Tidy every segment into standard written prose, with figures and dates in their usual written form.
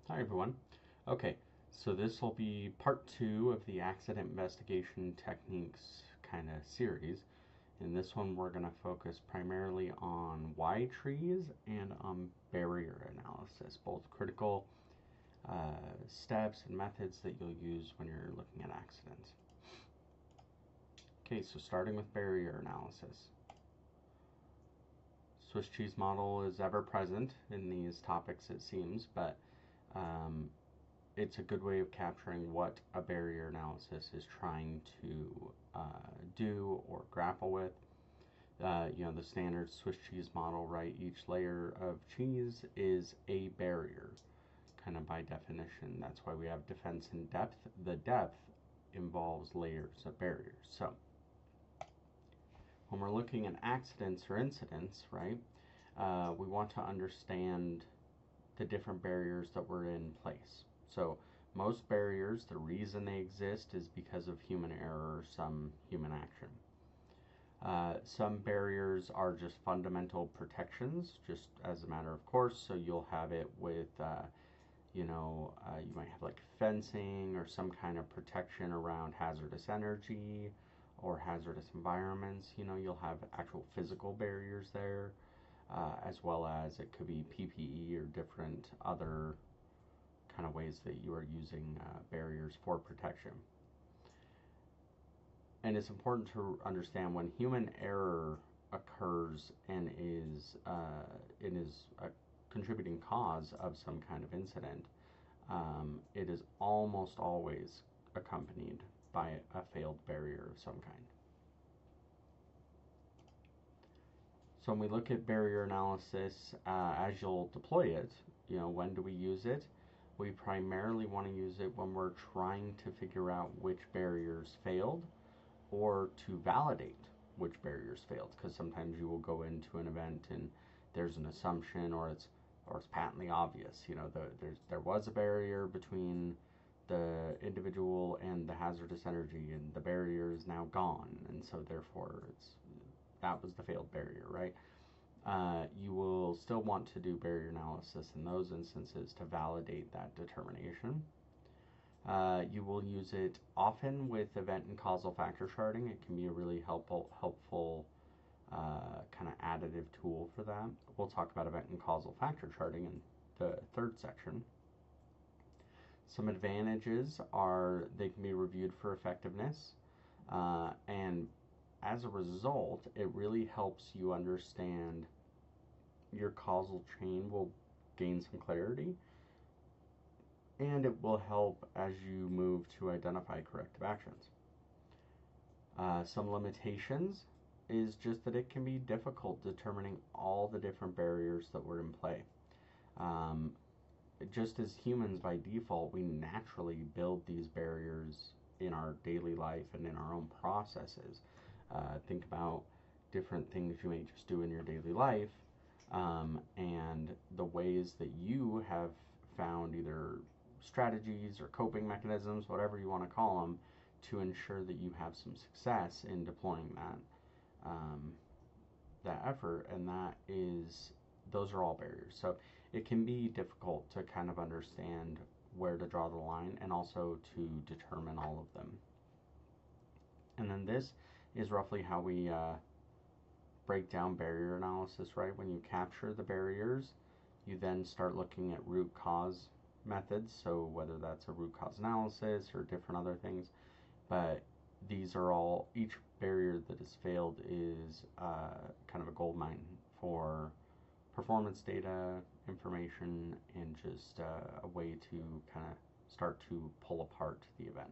Hi, everyone. Okay, so this will be part two of the accident investigation techniques kind of series. In this one, we're going to focus primarily on why trees and on barrier analysis, both critical steps and methods that you'll use when you're looking at accidents. Okay, so starting with barrier analysis. Swiss cheese model is ever present in these topics, it seems, but um, it's a good way of capturing what a barrier analysis is trying to do or grapple with. The standard Swiss cheese model, right? Each layer of cheese is a barrier, kind of by definition. That's why we have defense in depth. The depth involves layers of barriers. So when we're looking at accidents or incidents, right, we want to understand the different barriers that were in place. So most barriers, the reason they exist is because of human error or some human action. Some barriers are just fundamental protections, just as a matter of course. So you'll have it with, you might have like fencing or some kind of protection around hazardous energy or hazardous environments. You'll have actual physical barriers there, as well as it could be PPE or different other kind of ways that you are using barriers for protection. And it's important to understand when human error occurs and is a contributing cause of some kind of incident, it is almost always accompanied by a failed barrier of some kind. So when we look at barrier analysis, as you'll deploy it, when do we use it? We primarily want to use it when we're trying to figure out which barriers failed or to validate which barriers failed, because sometimes you will go into an event and there's an assumption or it's patently obvious. There was a barrier between the individual and the hazardous energy, and the barrier is now gone, and so therefore that was the failed barrier, right? You will still want to do barrier analysis in those instances to validate that determination. You will use it often with event and causal factor charting. It can be a really helpful kind of additive tool for that. We'll talk about event and causal factor charting in the third section. Some advantages are they can be reviewed for effectiveness, and as a result, it really helps you understand your causal chain will gain some clarity, and it will help as you move to identify corrective actions. Some limitations is just that it can be difficult determining all the different barriers that were in play. Just as humans by default, we naturally build these barriers in our daily life and in our own processes. Think about different things you may just do in your daily life, and the ways that you have found either strategies or coping mechanisms, whatever you want to call them, to ensure that you have some success in deploying that effort, and those are all barriers. So it can be difficult to kind of understand where to draw the line and also to determine all of them. And then this is roughly how we break down barrier analysis, right? When you capture the barriers, you then start looking at root cause methods. So whether that's a root cause analysis or different other things, but these are all, each barrier that has failed is kind of a gold mine for performance data, information, and just a way to kind of start to pull apart the event.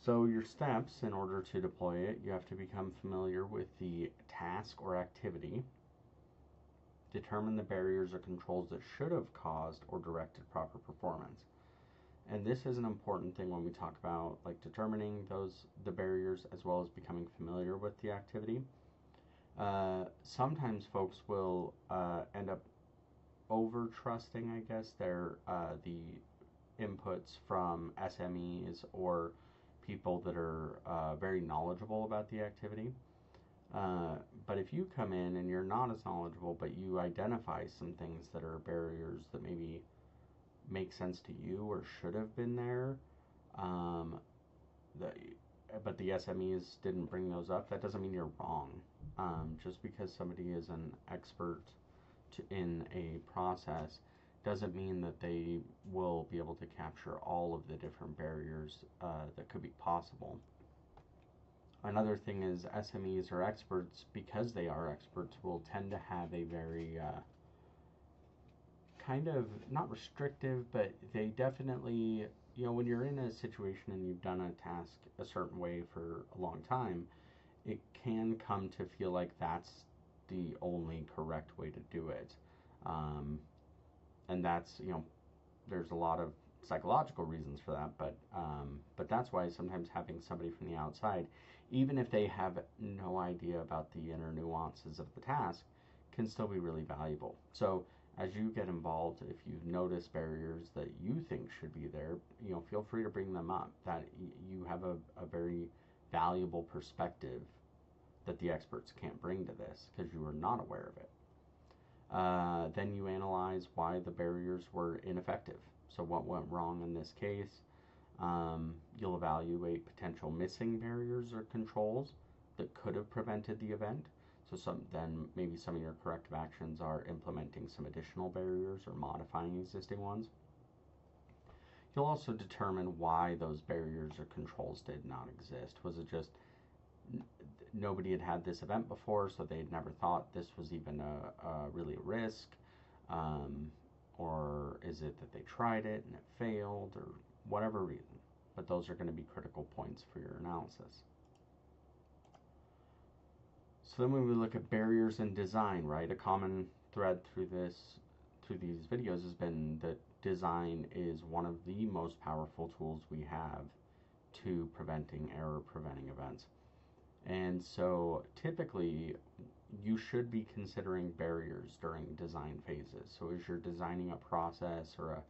So your steps in order to deploy it, you have to become familiar with the task or activity, determine the barriers or controls that should have caused or directed proper performance. And this is an important thing when we talk about like determining the barriers as well as becoming familiar with the activity. Sometimes folks will end up over trusting, I guess, the inputs from SMEs or people that are very knowledgeable about the activity. Uh, but if you come in and you're not as knowledgeable, but you identify some things that are barriers that maybe make sense to you or should have been there, um, the, but the SMEs didn't bring those up, that doesn't mean you're wrong. Just because somebody is an expert in a process doesn't mean that they will be able to capture all of the different barriers that could be possible. Another thing is SMEs or experts, because they are experts, will tend to have a very kind of not restrictive, but they definitely, when you're in a situation and you've done a task a certain way for a long time, it can come to feel like that's the only correct way to do it. Um, and that's, there's a lot of psychological reasons for that, but that's why sometimes having somebody from the outside, even if they have no idea about the inner nuances of the task, can still be really valuable. So as you get involved, if you notice barriers that you think should be there, feel free to bring them up. That you have a very valuable perspective that the experts can't bring to this because you are not aware of it. Then you analyze why the barriers were ineffective. So, what went wrong in this case? You'll evaluate potential missing barriers or controls that could have prevented the event. So, then maybe some of your corrective actions are implementing some additional barriers or modifying existing ones. You'll also determine why those barriers or controls did not exist. Was it just nobody had this event before, so they'd never thought this was even really a risk? Or is it that they tried it and it failed, or whatever reason? But those are going to be critical points for your analysis. So then when we look at barriers in design, right, a common thread through these videos has been that design is one of the most powerful tools we have to preventing error, preventing events. And so typically you should be considering barriers during design phases. So as you're designing a process or a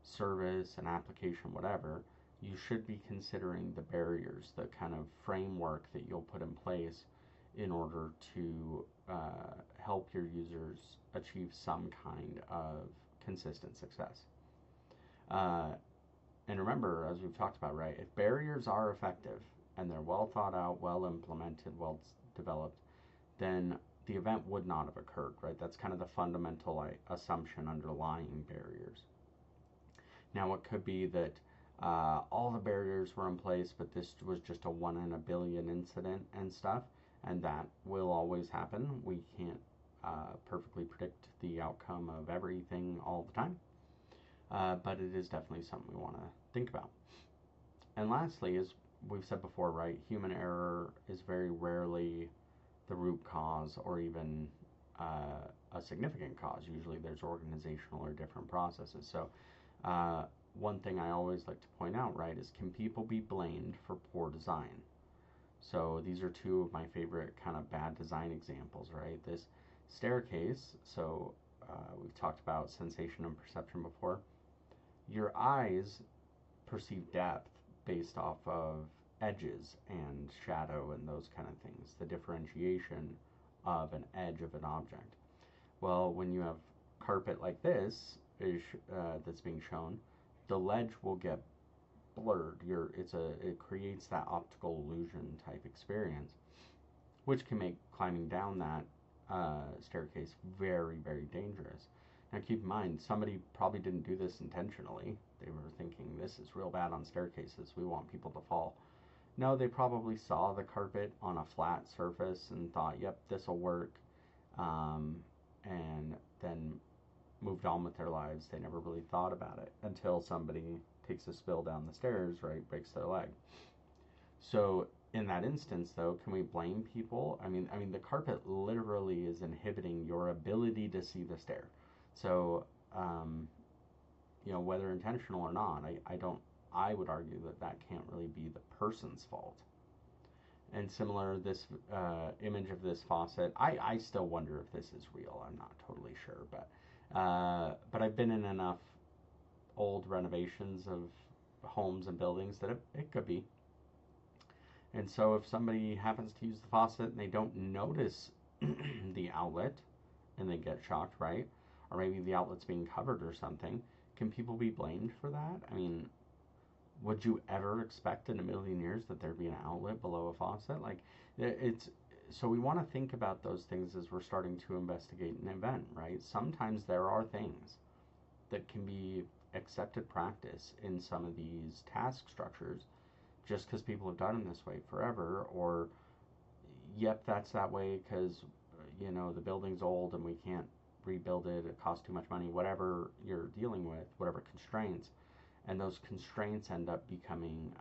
service, an application, whatever, you should be considering the barriers, the kind of framework that you'll put in place in order to help your users achieve some kind of consistent success. And remember, as we've talked about, right, if barriers are effective and they're well thought out, well implemented, well developed, then the event would not have occurred, right? That's kind of the fundamental assumption underlying barriers. Now, it could be that all the barriers were in place, but this was just a 1 in a billion incident and stuff, and that will always happen. We can't perfectly predict the outcome of everything all the time, but it is definitely something we want to think about. And lastly, as we've said before, right, human error is very rarely the root cause or even a significant cause. Usually there's organizational or different processes. So one thing I always like to point out, right, is can people be blamed for poor design? So these are two of my favorite kind of bad design examples, right? This staircase, so we've talked about sensation and perception before. Your eyes perceive depth based off of edges and shadow and those kind of things, the differentiation of an edge of an object. Well, when you have carpet like this that's being shown, the ledge will get blurred. It creates that optical illusion type experience, which can make climbing down that staircase very, very dangerous. Now keep in mind, somebody probably didn't do this intentionally. They were thinking, this is real bad on staircases, we want people to fall. No, they probably saw the carpet on a flat surface and thought, yep, this will work, and then moved on with their lives. They never really thought about it until somebody takes a spill down the stairs, right, breaks their leg. So in that instance, though, can we blame people? I mean, the carpet literally is inhibiting your ability to see the stair. So, whether intentional or not, I would argue that can't really be the person's fault. And similar, this image of this faucet, I still wonder if this is real. I'm not totally sure, but I've been in enough old renovations of homes and buildings that it could be. And so if somebody happens to use the faucet and they don't notice the outlet and they get shocked, right? Or maybe the outlet's being covered or something, can people be blamed for that? I mean, would you ever expect in a million years that there'd be an outlet below a faucet? Like, it's so we want to think about those things as we're starting to investigate an event, right? Sometimes there are things that can be accepted practice in some of these task structures just because people have done them this way forever, or yep, that's that way because the building's old and we can't rebuild it, it costs too much money, whatever you're dealing with, whatever constraints, and those constraints end up becoming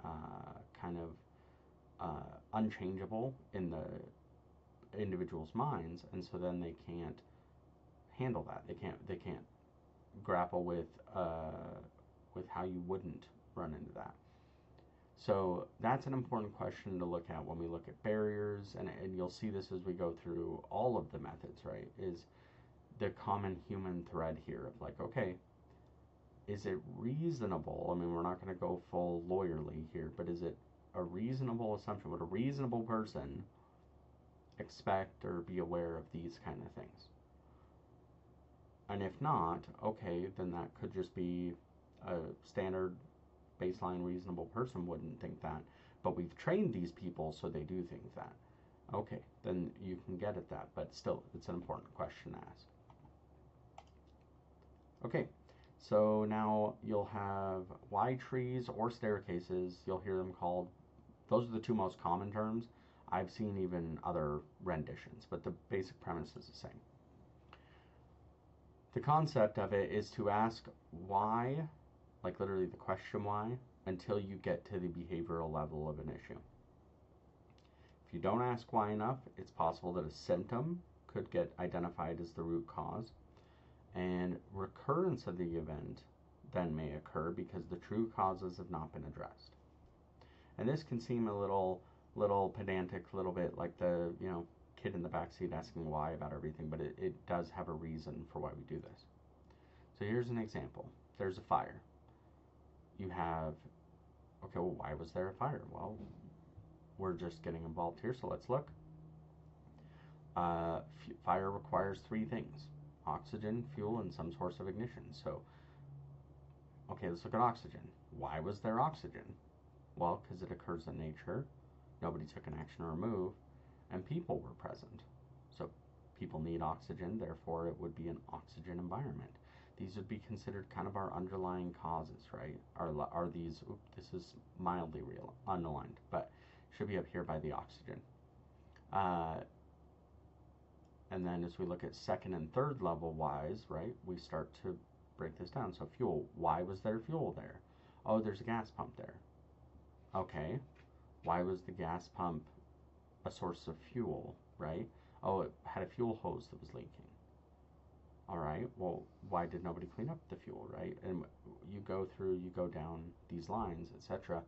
kind of unchangeable in the individual's minds, and so then they can't handle that. They can't grapple with how you wouldn't run into that. So that's an important question to look at when we look at barriers, and you'll see this as we go through all of the methods, right? Is the common human thread here of like, okay, is it reasonable? I mean, we're not going to go full lawyerly here, but is it a reasonable assumption? Would a reasonable person expect or be aware of these kind of things? And if not, okay, then that could just be a standard baseline reasonable person wouldn't think that, but we've trained these people so they do think that. Okay, then you can get at that, but still, it's an important question to ask. Okay, so now you'll have Y trees or staircases. You'll hear them called, those are the two most common terms. I've seen even other renditions, but the basic premise is the same. The concept of it is to ask why, like literally the question why, until you get to the behavioral level of an issue. If you don't ask why enough, it's possible that a symptom could get identified as the root cause, and recurrence of the event then may occur because the true causes have not been addressed. And this can seem a little pedantic, a little bit like the kid in the backseat asking why about everything, but it does have a reason for why we do this. So here's an example. There's a fire. You have, okay, well, why was there a fire? Well, we're just getting involved here, so let's look. Fire requires three things: oxygen, fuel, and some source of ignition. So, okay, let's look at oxygen. Why was there oxygen? Well, because it occurs in nature. Nobody took an action or a move, and people were present. So people need oxygen, therefore it would be an oxygen environment. These would be considered kind of our underlying causes, right? Are these, this is mildly real, unaligned, but should be up here by the oxygen. And then as we look at second and third level whys, right, we start to break this down. So fuel, why was there fuel there? Oh, there's a gas pump there. Okay, why was the gas pump a source of fuel, right? Oh, it had a fuel hose that was leaking. All right, well, why did nobody clean up the fuel, right? And you go down these lines, etc.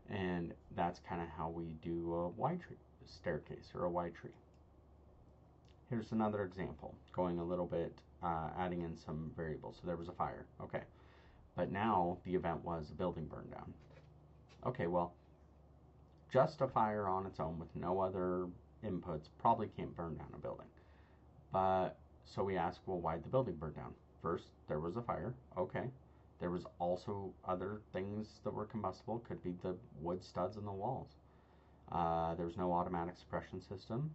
And that's kind of how we do a Y tree, a staircase or a Y tree. Here's another example, going a little bit, adding in some variables. So there was a fire, okay. But now the event was a building burned down. Okay, well, just a fire on its own with no other inputs probably can't burn down a building. But so we ask, well, why'd the building burn down? First, there was a fire. Okay. There was also other things that were combustible. Could be the wood studs in the walls. There was no automatic suppression system,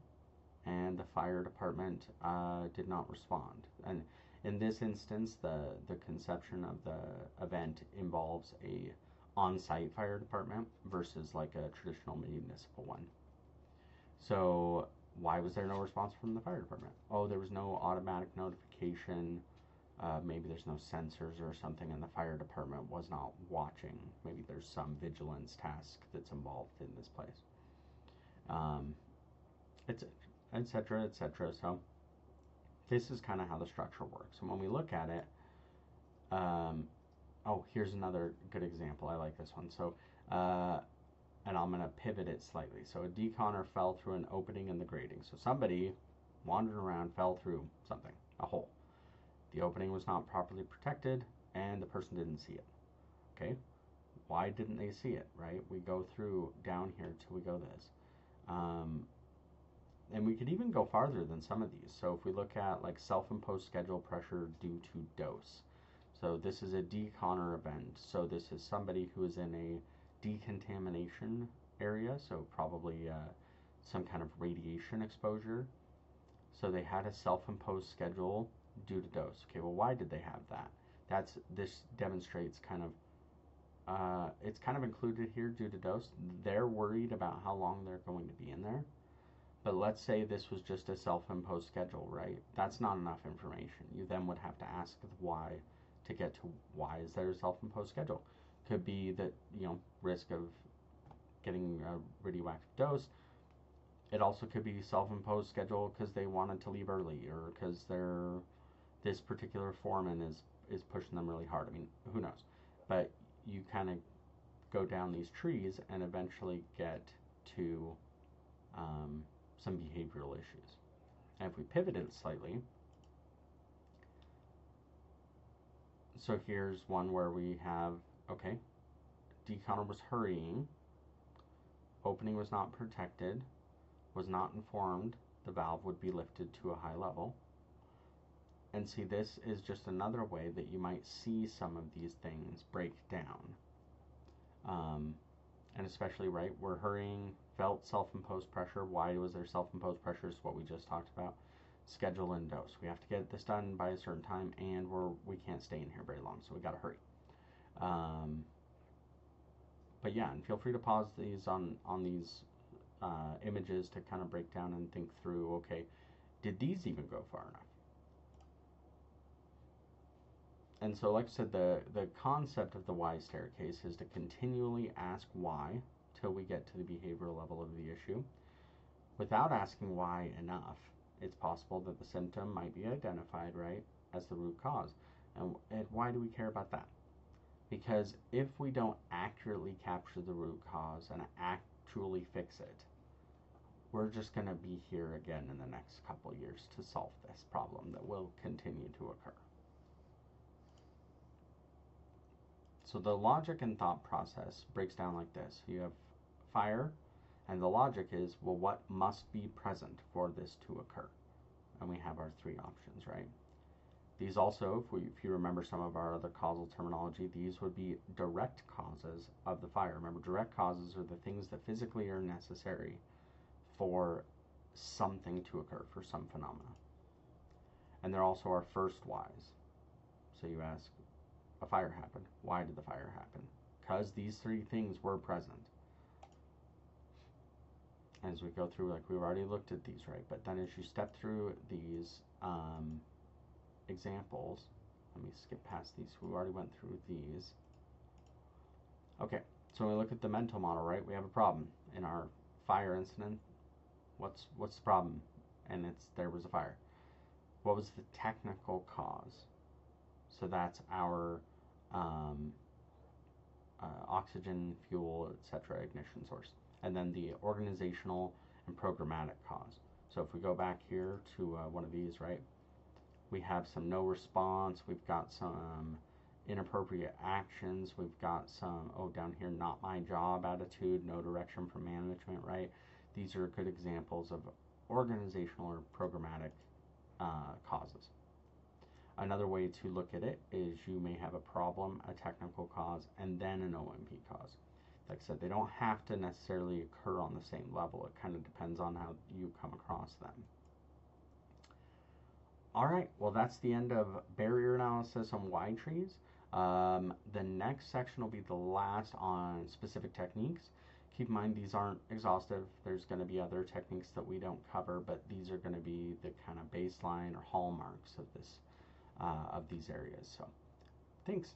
and the fire department did not respond. And in this instance, the conception of the event involves a on-site fire department versus like a traditional municipal one. So why was there no response from the fire department? Oh, there was no automatic notification. Maybe there's no sensors or something, and the fire department was not watching. Maybe there's some vigilance task that's involved in this place. Etc., etc. So this is kind of how the structure works. And when we look at it, oh, here's another good example. I like this one. So, and I'm going to pivot it slightly. So a deconner fell through an opening in the grating. So somebody wandering around fell through something, a hole. The opening was not properly protected, and the person didn't see it. Okay? Why didn't they see it, right? We go through down here till we go this. Um, and we could even go farther than some of these. So if we look at like self-imposed schedule pressure due to dose. So this is a deconner event. So this is somebody who is in a decontamination area, so probably some kind of radiation exposure. So they had a self-imposed schedule due to dose. Okay, well, why did they have that? This demonstrates kind of it's kind of included here due to dose. They're worried about how long they're going to be in there. But let's say this was just a self-imposed schedule, right? That's not enough information. You then would have to ask the why to get to why is there a self-imposed schedule. Could be that, risk of getting a radioactive dose. It also could be self-imposed schedule because they wanted to leave early, or because this particular foreman is pushing them really hard. I mean, who knows? But you kind of go down these trees and eventually get to some behavioral issues. And if we pivot it slightly, so here's one where we have, okay, deconner was hurrying, opening was not protected, was not informed the valve would be lifted to a high level. And see, this is just another way that you might see some of these things break down. And especially, right, we're hurrying, felt self-imposed pressure. Why was there self-imposed pressure is what we just talked about. Schedule and dose. We have to get this done by a certain time, and we can't stay in here very long, so we got to hurry. But yeah, and feel free to pause these on these images to kind of break down and think through, okay, did these even go far enough? And so, like I said, the concept of the why staircase is to continually ask why till we get to the behavioral level of the issue. Without asking why enough, it's possible that the symptom might be identified, right, as the root cause. And why do we care about that? Because if we don't accurately capture the root cause and actually fix it, we're just going to be here again in the next couple years to solve this problem that will continue to occur. So the logic and thought process breaks down like this. You have fire, and the logic is, well, what must be present for this to occur? And we have our three options, right? These also, if you remember some of our other causal terminology, these would be direct causes of the fire. Remember, direct causes are the things that physically are necessary for something to occur, for some phenomena. And they're also our first whys. So you ask, a fire happened. Why did the fire happen? Because these three things were present. As we go through, like we've already looked at these, right? But then as you step through these examples, let me skip past these. We already went through these. Okay, so when we look at the mental model, right, we have a problem. In our fire incident, what's the problem? And there was a fire. What was the technical cause? So that's our oxygen, fuel, etc. ignition source. And then the organizational and programmatic cause. So if we go back here to one of these, right, we have some no response, we've got some inappropriate actions, we've got some, down here, not my job attitude, no direction from management, right? These are good examples of organizational or programmatic causes. Another way to look at it is you may have a problem, a technical cause, and then an OMP cause. Like I said, they don't have to necessarily occur on the same level. It kind of depends on how you come across them. All right, well, that's the end of barrier analysis on why trees. The next section will be the last on specific techniques. Keep in mind, these aren't exhaustive. There's going to be other techniques that we don't cover, but these are going to be the kind of baseline or hallmarks of this. Of these areas. So, thanks.